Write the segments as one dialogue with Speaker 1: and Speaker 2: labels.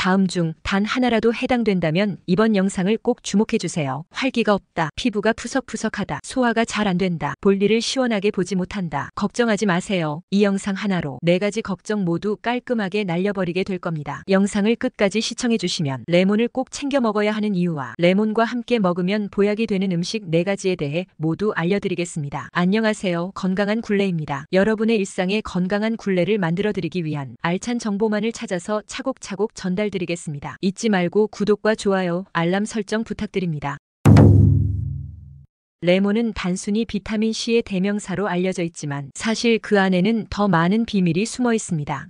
Speaker 1: 다음 중 단 하나라도 해당된다면 이번 영상을 꼭 주목해주세요. 활기가 없다. 피부가 푸석푸석하다. 소화가 잘 안 된다. 볼일을 시원하게 보지 못한다. 걱정하지 마세요. 이 영상 하나로 4가지 걱정 모두 깔끔하게 날려버리게 될 겁니다. 영상을 끝까지 시청해주시면 레몬을 꼭 챙겨 먹어야 하는 이유와 레몬과 함께 먹으면 보약이 되는 음식 4가지에 대해 모두 알려드리겠습니다. 안녕하세요. 건강한 굴레입니다. 여러분의 일상에 건강한 굴레를 만들어드리기 위한 알찬 정보만을 찾아서 차곡차곡 전달드리겠습니다. 잊지 말고 구독과 좋아요, 알람 설정 부탁드립니다. 레몬은 단순히 비타민C의 대명사로 알려져 있지만 사실 그 안에는 더 많은 비밀이 숨어 있습니다.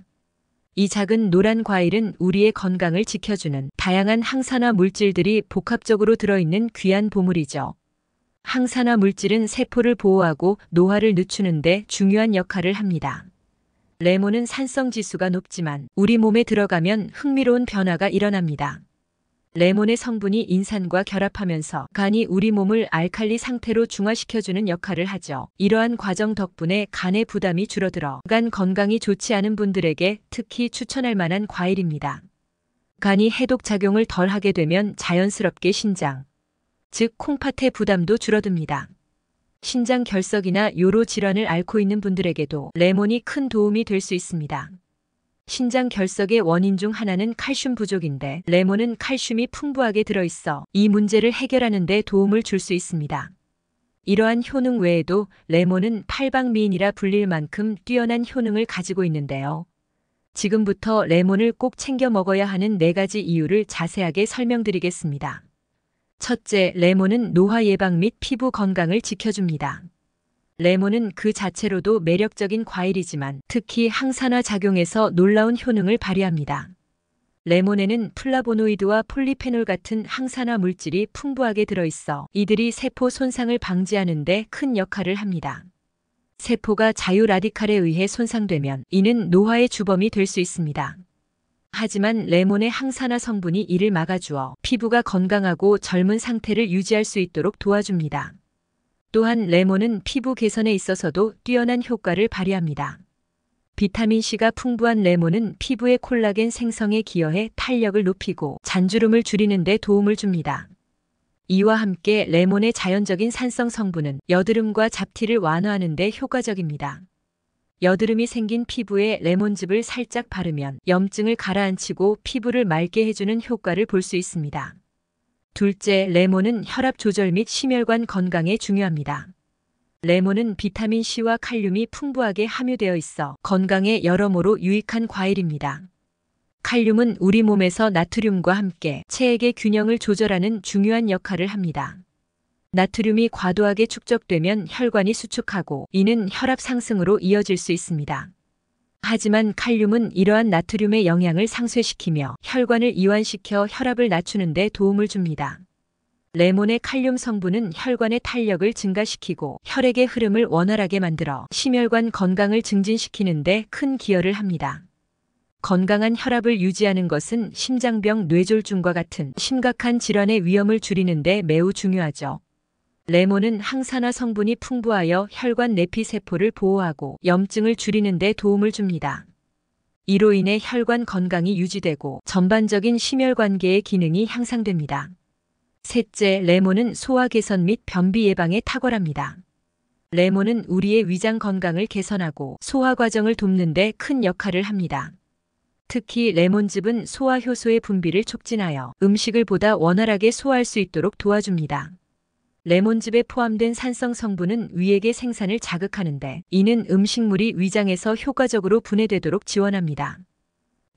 Speaker 1: 이 작은 노란 과일은 우리의 건강을 지켜주는 다양한 항산화 물질들이 복합적으로 들어있는 귀한 보물이죠. 항산화 물질은 세포를 보호하고 노화를 늦추는 데 중요한 역할을 합니다. 레몬은 산성 지수가 높지만 우리 몸에 들어가면 흥미로운 변화가 일어납니다. 레몬의 성분이 인산과 결합하면서 간이 우리 몸을 알칼리 상태로 중화시켜주는 역할을 하죠. 이러한 과정 덕분에 간의 부담이 줄어들어 간 건강이 좋지 않은 분들에게 특히 추천할 만한 과일입니다. 간이 해독 작용을 덜 하게 되면 자연스럽게 신장, 즉 콩팥의 부담도 줄어듭니다. 신장 결석이나 요로 질환을 앓고 있는 분들에게도 레몬이 큰 도움이 될 수 있습니다. 신장 결석의 원인 중 하나는 칼슘 부족인데 레몬은 칼슘이 풍부하게 들어있어 이 문제를 해결하는 데 도움을 줄 수 있습니다. 이러한 효능 외에도 레몬은 팔방미인이라 불릴 만큼 뛰어난 효능을 가지고 있는데요. 지금부터 레몬을 꼭 챙겨 먹어야 하는 4가지 이유를 자세하게 설명드리겠습니다. 첫째, 레몬은 노화 예방 및 피부 건강을 지켜줍니다. 레몬은 그 자체로도 매력적인 과일이지만 특히 항산화 작용에서 놀라운 효능을 발휘합니다. 레몬에는 플라보노이드와 폴리페놀 같은 항산화 물질이 풍부하게 들어있어 이들이 세포 손상을 방지하는 데 큰 역할을 합니다. 세포가 자유 라디칼에 의해 손상되면 이는 노화의 주범이 될 수 있습니다. 하지만 레몬의 항산화 성분이 이를 막아주어 피부가 건강하고 젊은 상태를 유지할 수 있도록 도와줍니다. 또한 레몬은 피부 개선에 있어서도 뛰어난 효과를 발휘합니다. 비타민C가 풍부한 레몬은 피부의 콜라겐 생성에 기여해 탄력을 높이고 잔주름을 줄이는 데 도움을 줍니다. 이와 함께 레몬의 자연적인 산성 성분은 여드름과 잡티를 완화하는 데 효과적입니다. 여드름이 생긴 피부에 레몬즙을 살짝 바르면 염증을 가라앉히고 피부를 맑게 해주는 효과를 볼 수 있습니다. 둘째, 레몬은 혈압 조절 및 심혈관 건강에 중요합니다. 레몬은 비타민C와 칼륨이 풍부하게 함유되어 있어 건강에 여러모로 유익한 과일입니다. 칼륨은 우리 몸에서 나트륨과 함께 체액의 균형을 조절하는 중요한 역할을 합니다. 나트륨이 과도하게 축적되면 혈관이 수축하고 이는 혈압 상승으로 이어질 수 있습니다. 하지만 칼륨은 이러한 나트륨의 영향을 상쇄시키며 혈관을 이완시켜 혈압을 낮추는 데 도움을 줍니다. 레몬의 칼륨 성분은 혈관의 탄력을 증가시키고 혈액의 흐름을 원활하게 만들어 심혈관 건강을 증진시키는 데 큰 기여를 합니다. 건강한 혈압을 유지하는 것은 심장병, 뇌졸중과 같은 심각한 질환의 위험을 줄이는 데 매우 중요하죠. 레몬은 항산화 성분이 풍부하여 혈관 내피세포를 보호하고 염증을 줄이는 데 도움을 줍니다. 이로 인해 혈관 건강이 유지되고 전반적인 심혈관계의 기능이 향상됩니다. 셋째, 레몬은 소화 개선 및 변비 예방에 탁월합니다. 레몬은 우리의 위장 건강을 개선하고 소화 과정을 돕는 데 큰 역할을 합니다. 특히 레몬즙은 소화 효소의 분비를 촉진하여 음식을 보다 원활하게 소화할 수 있도록 도와줍니다. 레몬즙에 포함된 산성 성분은 위액의 생산을 자극하는데 이는 음식물이 위장에서 효과적으로 분해되도록 지원합니다.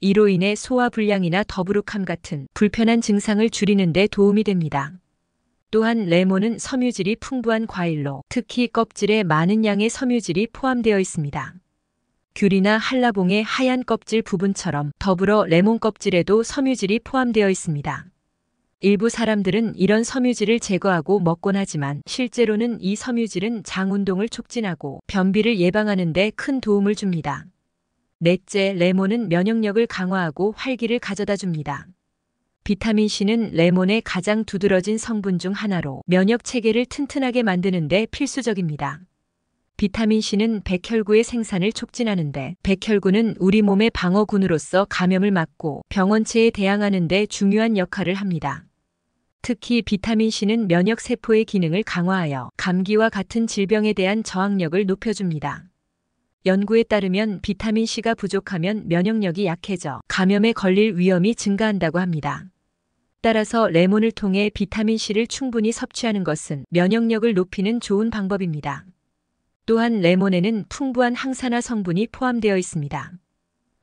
Speaker 1: 이로 인해 소화 불량이나 더부룩함 같은 불편한 증상을 줄이는 데 도움이 됩니다. 또한 레몬은 섬유질이 풍부한 과일로 특히 껍질에 많은 양의 섬유질이 포함되어 있습니다. 귤이나 한라봉의 하얀 껍질 부분처럼 더불어 레몬 껍질에도 섬유질이 포함되어 있습니다. 일부 사람들은 이런 섬유질을 제거하고 먹곤 하지만 실제로는 이 섬유질은 장 운동을 촉진하고 변비를 예방하는 데 큰 도움을 줍니다. 넷째, 레몬은 면역력을 강화하고 활기를 가져다 줍니다. 비타민C는 레몬의 가장 두드러진 성분 중 하나로 면역 체계를 튼튼하게 만드는 데 필수적입니다. 비타민C는 백혈구의 생산을 촉진하는데 백혈구는 우리 몸의 방어군으로서 감염을 막고 병원체에 대항하는 데 중요한 역할을 합니다. 특히 비타민C는 면역세포의 기능을 강화하여 감기와 같은 질병에 대한 저항력을 높여줍니다. 연구에 따르면 비타민C가 부족하면 면역력이 약해져 감염에 걸릴 위험이 증가한다고 합니다. 따라서 레몬을 통해 비타민C를 충분히 섭취하는 것은 면역력을 높이는 좋은 방법입니다. 또한 레몬에는 풍부한 항산화 성분이 포함되어 있습니다.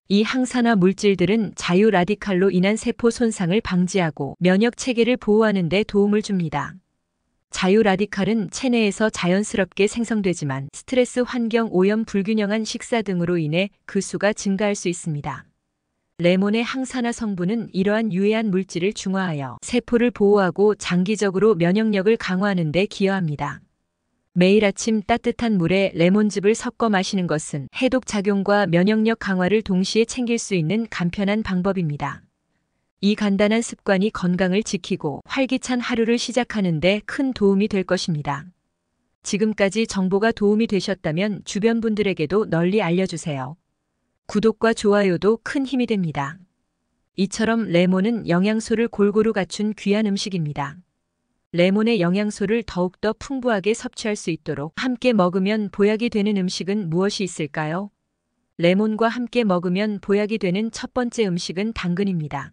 Speaker 1: 이 항산화 물질들은 자유 라디칼로 인한 세포 손상을 방지하고 면역 체계를 보호하는 데 도움을 줍니다. 자유 라디칼은 체내에서 자연스럽게 생성되지만 스트레스, 환경 오염, 불균형한 식사 등으로 인해 그 수가 증가할 수 있습니다. 레몬의 항산화 성분은 이러한 유해한 물질을 중화하여 세포를 보호하고 장기적으로 면역력을 강화하는 데 기여합니다. 매일 아침 따뜻한 물에 레몬즙을 섞어 마시는 것은 해독 작용과 면역력 강화를 동시에 챙길 수 있는 간편한 방법입니다. 이 간단한 습관이 건강을 지키고 활기찬 하루를 시작하는 데 큰 도움이 될 것입니다. 지금까지 정보가 도움이 되셨다면 주변 분들에게도 널리 알려주세요. 구독과 좋아요도 큰 힘이 됩니다. 이처럼 레몬은 영양소를 골고루 갖춘 귀한 음식입니다. 레몬의 영양소를 더욱더 풍부하게 섭취할 수 있도록 함께 먹으면 보약이 되는 음식은 무엇이 있을까요? 레몬과 함께 먹으면 보약이 되는 첫 번째 음식은 당근입니다.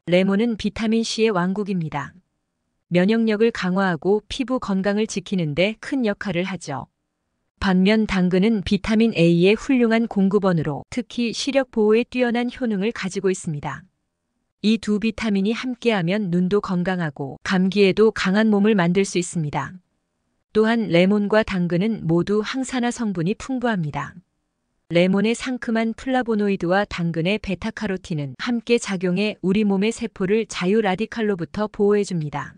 Speaker 1: 레몬은 비타민C의 왕국입니다. 면역력을 강화하고 피부 건강을 지키는 데 큰 역할을 하죠. 반면 당근은 비타민 A의 훌륭한 공급원으로 특히 시력 보호에 뛰어난 효능을 가지고 있습니다. 이 두 비타민이 함께하면 눈도 건강하고 감기에도 강한 몸을 만들 수 있습니다. 또한 레몬과 당근은 모두 항산화 성분이 풍부합니다. 레몬의 상큼한 플라보노이드와 당근의 베타카로틴은 함께 작용해 우리 몸의 세포를 자유 라디칼로부터 보호해줍니다.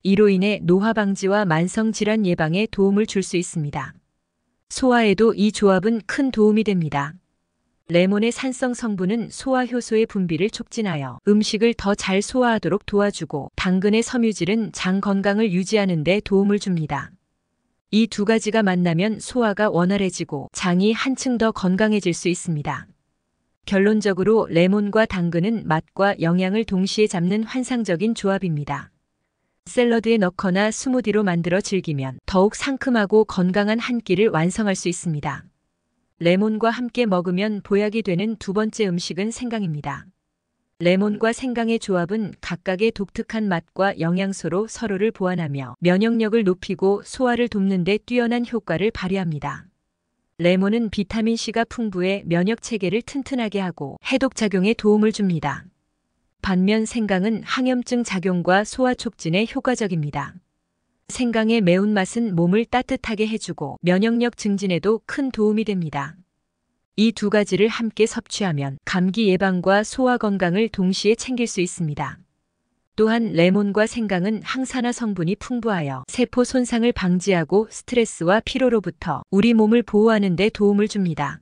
Speaker 1: 이로 인해 노화 방지와 만성 질환 예방에 도움을 줄 수 있습니다. 소화에도 이 조합은 큰 도움이 됩니다. 레몬의 산성 성분은 소화 효소의 분비를 촉진하여 음식을 더 잘 소화하도록 도와주고 당근의 섬유질은 장 건강을 유지하는 데 도움을 줍니다. 이 두 가지가 만나면 소화가 원활해지고 장이 한층 더 건강해질 수 있습니다. 결론적으로 레몬과 당근은 맛과 영양을 동시에 잡는 환상적인 조합입니다. 샐러드에 넣거나 스무디로 만들어 즐기면 더욱 상큼하고 건강한 한 끼를 완성할 수 있습니다. 레몬과 함께 먹으면 보약이 되는 두 번째 음식은 생강입니다. 레몬과 생강의 조합은 각각의 독특한 맛과 영양소로 서로를 보완하며 면역력을 높이고 소화를 돕는 데 뛰어난 효과를 발휘합니다. 레몬은 비타민C가 풍부해 면역 체계를 튼튼하게 하고 해독 작용에 도움을 줍니다. 반면 생강은 항염증 작용과 소화 촉진에 효과적입니다. 생강의 매운맛은 몸을 따뜻하게 해주고 면역력 증진에도 큰 도움이 됩니다. 이 두 가지를 함께 섭취하면 감기 예방과 소화 건강을 동시에 챙길 수 있습니다. 또한 레몬과 생강은 항산화 성분이 풍부하여 세포 손상을 방지하고 스트레스와 피로로부터 우리 몸을 보호하는 데 도움을 줍니다.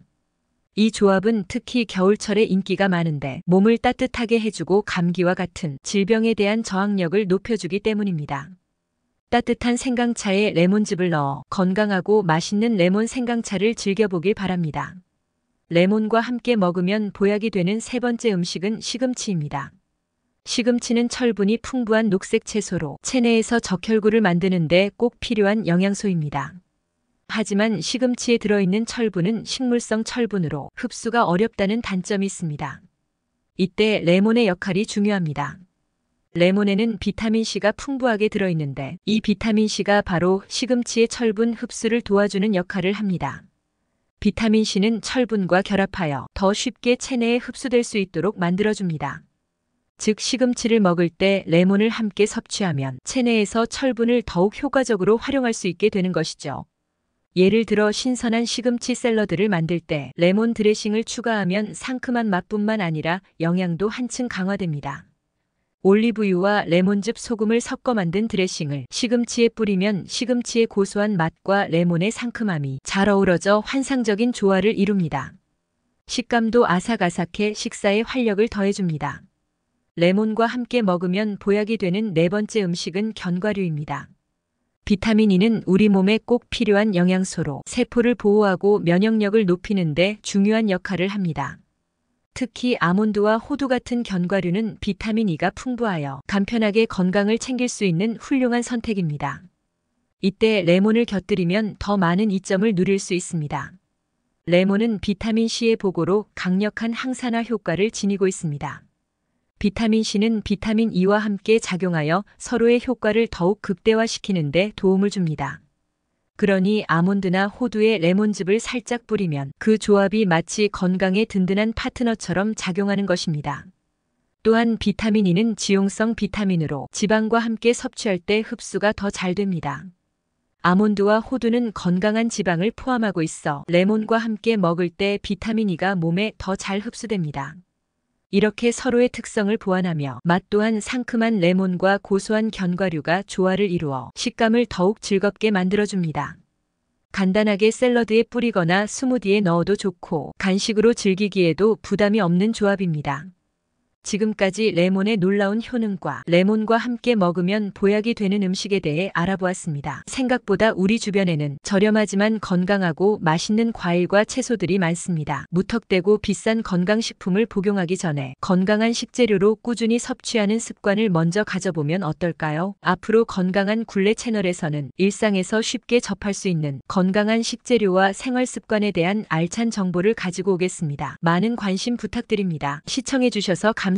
Speaker 1: 이 조합은 특히 겨울철에 인기가 많은데 몸을 따뜻하게 해주고 감기와 같은 질병에 대한 저항력을 높여주기 때문입니다. 따뜻한 생강차에 레몬즙을 넣어 건강하고 맛있는 레몬 생강차를 즐겨보길 바랍니다. 레몬과 함께 먹으면 보약이 되는 세 번째 음식은 시금치입니다. 시금치는 철분이 풍부한 녹색 채소로 체내에서 적혈구를 만드는 데 꼭 필요한 영양소입니다. 하지만 시금치에 들어있는 철분은 식물성 철분으로 흡수가 어렵다는 단점이 있습니다. 이때 레몬의 역할이 중요합니다. 레몬에는 비타민C가 풍부하게 들어있는데 이 비타민C가 바로 시금치의 철분 흡수를 도와주는 역할을 합니다. 비타민C는 철분과 결합하여 더 쉽게 체내에 흡수될 수 있도록 만들어줍니다. 즉 시금치를 먹을 때 레몬을 함께 섭취하면 체내에서 철분을 더욱 효과적으로 활용할 수 있게 되는 것이죠. 예를 들어 신선한 시금치 샐러드를 만들 때 레몬 드레싱을 추가하면 상큼한 맛뿐만 아니라 영양도 한층 강화됩니다. 올리브유와 레몬즙, 소금을 섞어 만든 드레싱을 시금치에 뿌리면 시금치의 고소한 맛과 레몬의 상큼함이 잘 어우러져 환상적인 조화를 이룹니다. 식감도 아삭아삭해 식사에 활력을 더해줍니다. 레몬과 함께 먹으면 보약이 되는 네 번째 음식은 견과류입니다. 비타민 E는 우리 몸에 꼭 필요한 영양소로 세포를 보호하고 면역력을 높이는 데 중요한 역할을 합니다. 특히 아몬드와 호두 같은 견과류는 비타민 E가 풍부하여 간편하게 건강을 챙길 수 있는 훌륭한 선택입니다. 이때 레몬을 곁들이면 더 많은 이점을 누릴 수 있습니다. 레몬은 비타민 C의 보고로 강력한 항산화 효과를 지니고 있습니다. 비타민 C는 비타민 E와 함께 작용하여 서로의 효과를 더욱 극대화시키는 데 도움을 줍니다. 그러니 아몬드나 호두에 레몬즙을 살짝 뿌리면 그 조합이 마치 건강에 든든한 파트너처럼 작용하는 것입니다. 또한 비타민 E는 지용성 비타민으로 지방과 함께 섭취할 때 흡수가 더 잘 됩니다. 아몬드와 호두는 건강한 지방을 포함하고 있어 레몬과 함께 먹을 때 비타민 E가 몸에 더 잘 흡수됩니다. 이렇게 서로의 특성을 보완하며 맛 또한 상큼한 레몬과 고소한 견과류가 조화를 이루어 식감을 더욱 즐겁게 만들어줍니다. 간단하게 샐러드에 뿌리거나 스무디에 넣어도 좋고 간식으로 즐기기에도 부담이 없는 조합입니다. 지금까지 레몬의 놀라운 효능과 레몬과 함께 먹으면 보약이 되는 음식에 대해 알아보았습니다. 생각보다 우리 주변에는 저렴하지만 건강하고 맛있는 과일과 채소들이 많습니다. 무턱대고 비싼 건강식품을 복용하기 전에 건강한 식재료로 꾸준히 섭취하는 습관을 먼저 가져보면 어떨까요? 앞으로 건강한 굴레 채널에서는 일상에서 쉽게 접할 수 있는 건강한 식재료와 생활 습관에 대한 알찬 정보를 가지고 오겠습니다. 많은 관심 부탁드립니다. 시청해주셔서 감사합니다.